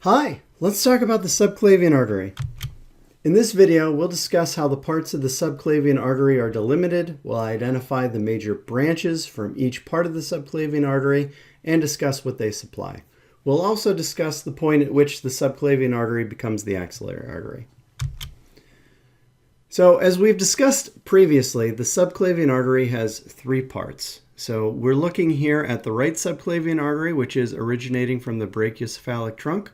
Hi, let's talk about the subclavian artery. In this video, we'll discuss how the parts of the subclavian artery are delimited, we'll identify the major branches from each part of the subclavian artery, and discuss what they supply. We'll also discuss the point at which the subclavian artery becomes the axillary artery. So, as we've discussed previously, the subclavian artery has three parts. So we're looking here at the right subclavian artery, which is originating from the brachiocephalic trunk.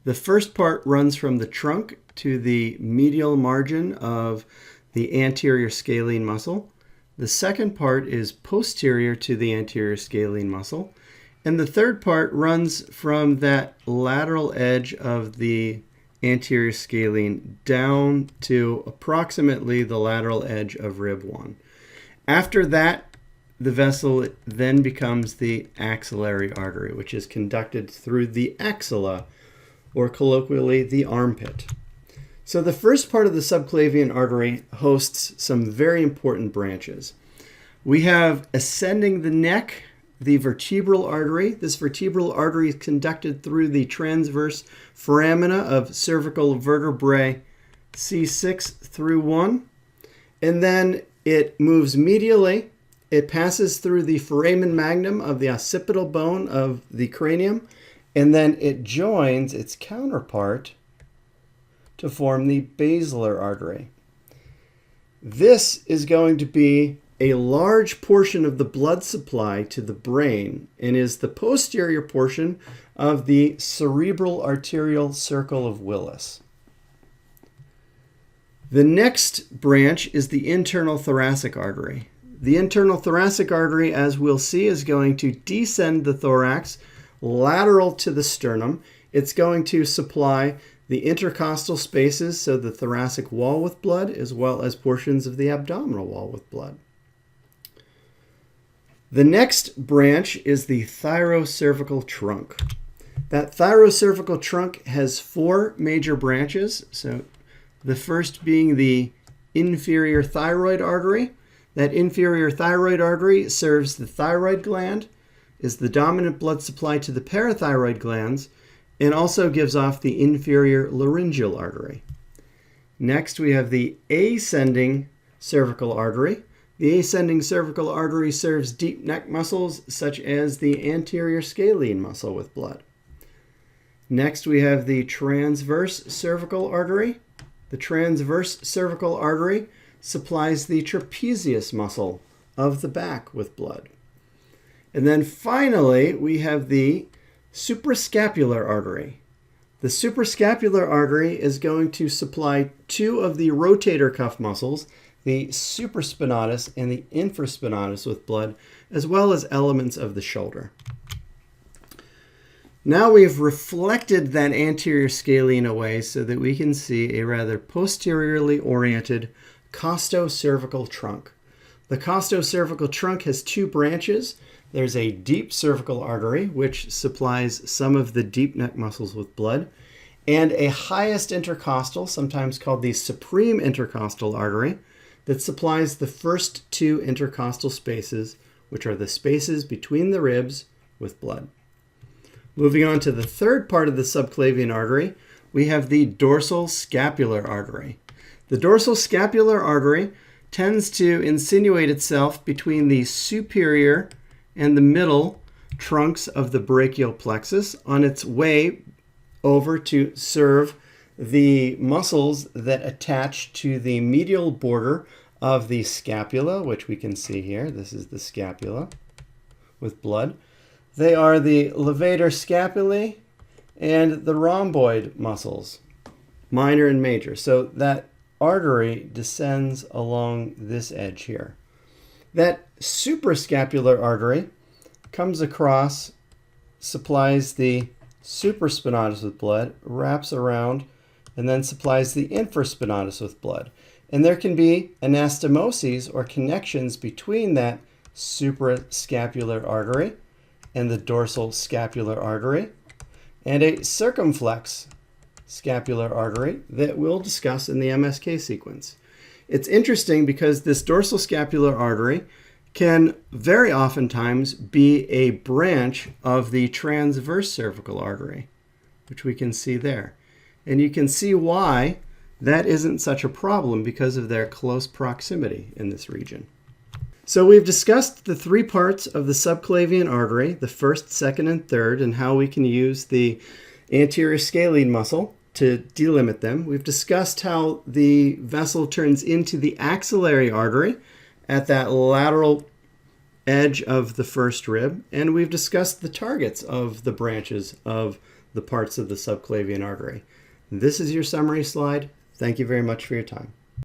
The first part runs from the trunk to the medial margin of the anterior scalene muscle. The second part is posterior to the anterior scalene muscle. And the third part runs from that lateral edge of the anterior scalene down to approximately the lateral edge of rib 1. After that, the vessel then becomes the axillary artery, which is conducted through the axilla, or colloquially, the armpit. So the first part of the subclavian artery hosts some very important branches. We have ascending the neck, the vertebral artery. This vertebral artery is conducted through the transverse foramina of cervical vertebrae C6 through 1. And then it moves medially. It passes through the foramen magnum of the occipital bone of the cranium, and then it joins its counterpart to form the basilar artery. This is going to be a large portion of the blood supply to the brain and is the posterior portion of the cerebral arterial circle of Willis. The next branch is the internal thoracic artery. The internal thoracic artery, as we'll see, is going to descend the thorax lateral to the sternum. It's going to supply the intercostal spaces, so the thoracic wall with blood, as well as portions of the abdominal wall with blood. The next branch is the Thyrocervical Trunk. That Thyrocervical Trunk has four major branches. So the first being the inferior thyroid artery. That inferior thyroid artery serves the thyroid gland, is the dominant blood supply to the parathyroid glands, and also gives off the inferior laryngeal artery. Next, we have the ascending cervical artery. The ascending cervical artery serves deep neck muscles such as the anterior scalene muscle with blood. Next, we have the transverse cervical artery. The transverse cervical artery supplies the trapezius muscle of the back with blood. And then finally, we have the suprascapular artery. The suprascapular artery is going to supply two of the rotator cuff muscles, the supraspinatus and the infraspinatus with blood, as well as elements of the shoulder. Now we've reflected that anterior scalene away so that we can see a rather posteriorly oriented costocervical trunk. The costocervical trunk has two branches. There's a deep cervical artery, which supplies some of the deep neck muscles with blood, and a highest intercostal, sometimes called the supreme intercostal artery, that supplies the first two intercostal spaces, which are the spaces between the ribs, with blood. Moving on to the third part of the subclavian artery, we have the dorsal scapular artery. The dorsal scapular artery tends to insinuate itself between the superior and the middle trunks of the brachial plexus on its way over to serve the muscles that attach to the medial border of the scapula, which we can see here. This is the scapula with blood. They are the levator scapulae and the rhomboid muscles, minor and major. So that artery descends along this edge here. That suprascapular artery comes across, supplies the supraspinatus with blood, wraps around, and then supplies the infraspinatus with blood. And there can be anastomoses or connections between that suprascapular artery and the dorsal scapular artery, and a circumflex scapular artery that we'll discuss in the MSK sequence. It's interesting because this dorsal scapular artery can very oftentimes be a branch of the transverse cervical artery. which we can see there. And you can see why that isn't such a problem because of their close proximity in this region. So we've discussed the three parts of the subclavian artery, the first, second, and third, and how we can use the anterior scalene muscle to delimit them. We've discussed how the vessel turns into the axillary artery at that lateral edge of the first rib, and we've discussed the targets of the branches of the parts of the subclavian artery. This is your summary slide. Thank you very much for your time.